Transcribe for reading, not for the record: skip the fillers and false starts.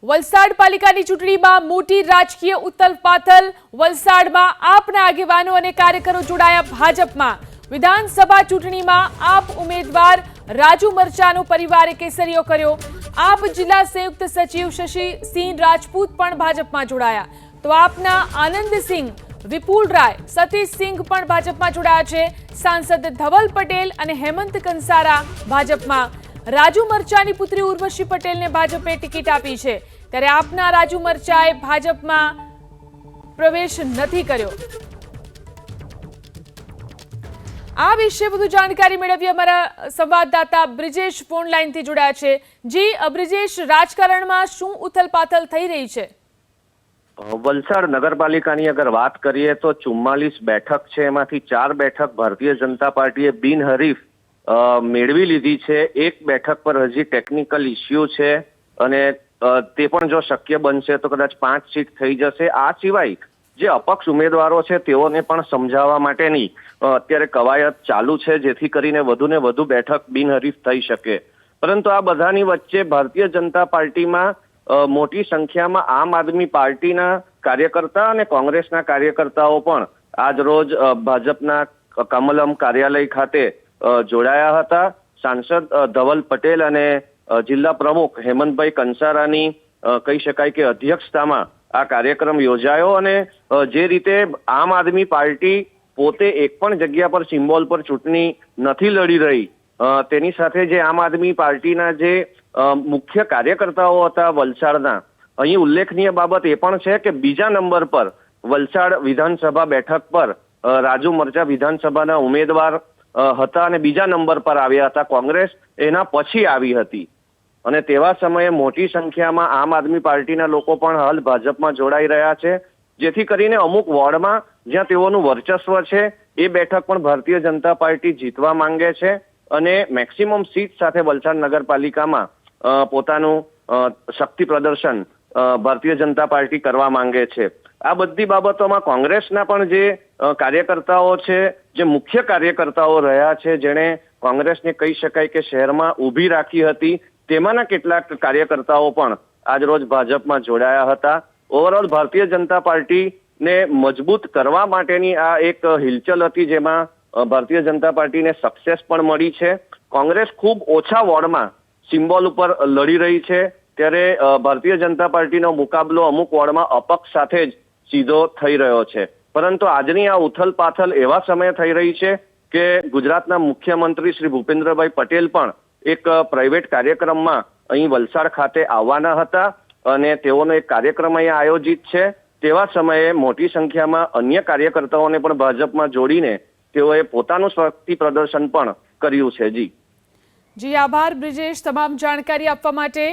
વલસાડ પાલિકાની ચૂંટણીમાં મોટી રાજકીય ઉથલપાથલ। વલસાડમાં આપના આગેવાનો અને કાર્યકરો જોડાયા ભાજપમાં। વિધાનસભા ચૂંટણીમાં આપ ઉમેદવાર રાજુ મરચાનો પરિવારે કેસરીયો કર્યો। આપ જિલ્લા સંયુક્ત સચિવ શશિસિંહ રાજપૂત પણ ભાજપમાં જોડાયા। તો આપના આનંદસિંહ, વિપુલ રાય, સતીશસિંહ પણ ભાજપમાં જોડાયા છે। સાંસદ ધવલ પટેલ અને હેમંત કંસારા ભાજપમાં। રાજુ મરચાની પુત્રી ઉર્વશી પટેલને ભાજપે ટિકિટ આપી છે, ત્યારે આપના રાજુ મરચાએ ભાજપમાં પ્રવેશ નથી કર્યો। આ વિશે વધુ જાણકારી મેળવી અમારા સંવાદદાતા બ્રિજેશ ફોન લાઈનથી જોડાયા છે। જી બ્રિજેશ, રાજકારણમાં શું ઉથલપાથલ થઈ રહી છે? વલસાડ નગરપાલિકાની અગર વાત કરીએ તો 44 બેઠક છે, એમાંથી 4 બેઠક ભારતીય જનતા પાર્ટીએ બિનહરીફ મેળવી લીધી છે। એક બેઠક પર હજી ટેકનિકલ ઇસ્યુ છે અને તે પણ જો શક્ય બનશે તો કદાચ 5 સીટ થઈ જશે। આ સિવાય જે અપક્ષ ઉમેદવારો છે તેઓને પણ સમજાવવા માટેની અત્યારે કવાયત ચાલુ છે, જેથી કરીને વધુને વધુ બેઠક બિનહરીફ થઈ શકે। પરંતુ આ બધાની વચ્ચે ભારતીય જનતા પાર્ટીમાં મોટી સંખ્યામાં આમ આદમી પાર્ટીના કાર્યકર્તા અને કોંગ્રેસના કાર્યકર્તાઓ પણ આજ રોજ ભાજપના કમલમ કાર્યાલય ખાતે જોડાયા હતા। સાંસદ ધવલ પટેલ અને જિલ્લા પ્રમુખ હેમંતભાઈ કંસારાની કહી શકાય કે અધ્યક્ષતામાં આ કાર્યક્રમ યોજાયો અને જે રીતે આમ આદમી પાર્ટી પોતે એક પણ જગ્યા પર સિમ્બોલ પર ચૂંટણી નથી લડી રહી, તેની સાથે જે આમ આદમી પાર્ટીના જે મુખ્ય કાર્યકર્તાઓ હતા વલસાડના, અહીં ઉલ્લેખનીય બાબત એ પણ છે કે બીજા નંબર પર વલસાડ વિધાનસભા બેઠક પર રાજુ મરચા વિધાનસભાના ઉમેદવાર હતા અને બીજા નંબર પર આવ્યા હતા। કોંગ્રેસ એના પછી આવી હતી અને તેવા સમયે મોટી સંખ્યામાં આમ આદમી પાર્ટીના લોકો પણ હાલ ભાજપમાં જોડાઈ રહ્યા છે, જેથી કરીને અમુક વોર્ડમાં જ્યાં તેઓનું વર્ચસ્વ છે એ બેઠક પણ ભારતીય જનતા પાર્ટી જીતવા માંગે છે અને મેક્સિમમ સીટ સાથે વલસાડ નગરપાલિકામાં પોતાનું શક્તિ પ્રદર્શન ભારતીય જનતા પાર્ટી કરવા માંગે છે। આ બધી બાબતોમાં કોંગ્રેસના પણ જે કાર્યકર્તાઓ છે, જે મુખ્ય કાર્યકર્તાઓ રહ્યા છે, જેણે કોંગ્રેસને કહી શકાય કે શહેરમાં ઊભી રાખી હતી, તેમાંના કેટલાક કાર્યકર્તાઓ પણ આજ રોજ ભાજપમાં જોડાયા હતા। ઓવરઓલ ભારતીય જનતા પાર્ટીને મજબૂત કરવા માટેની આ એક હિલચલ હતી, જેમાં ભારતીય જનતા પાર્ટીને સક્સેસ પણ મળી છે। કોંગ્રેસ ખૂબ ઓછા વોર્ડમાં સિમ્બોલ ઉપર લડી રહી છે, ત્યારે ભારતીય જનતા પાર્ટીનો મુકાબલો અમુક વોર્ડમાં અપક્ષ સાથે જ સીધો થઈ રહ્યો છે। પરંતુ આજની આ ઉથલપાથલ એવા સમયે થઈ રહી છે કે ગુજરાતના મુખ્યમંત્રી શ્રી ભૂપેન્દ્રભાઈ પટેલ પણ એક પ્રાઇવેટ કાર્યક્રમમાં અહીં વલસાડ ખાતે આવવાના હતા અને તેઓનો એક કાર્યક્રમ અહીંયા આયોજિત છે। તેવા સમયે મોટી સંખ્યામાં અન્ય કાર્યકર્તાઓને પણ ભાજપમાં જોડીને તેઓએ પોતાનું શક્તિ પ્રદર્શન પણ કર્યું છે। જી આભાર બ્રિજેશ, તમામ જાણકારી આપવા માટે।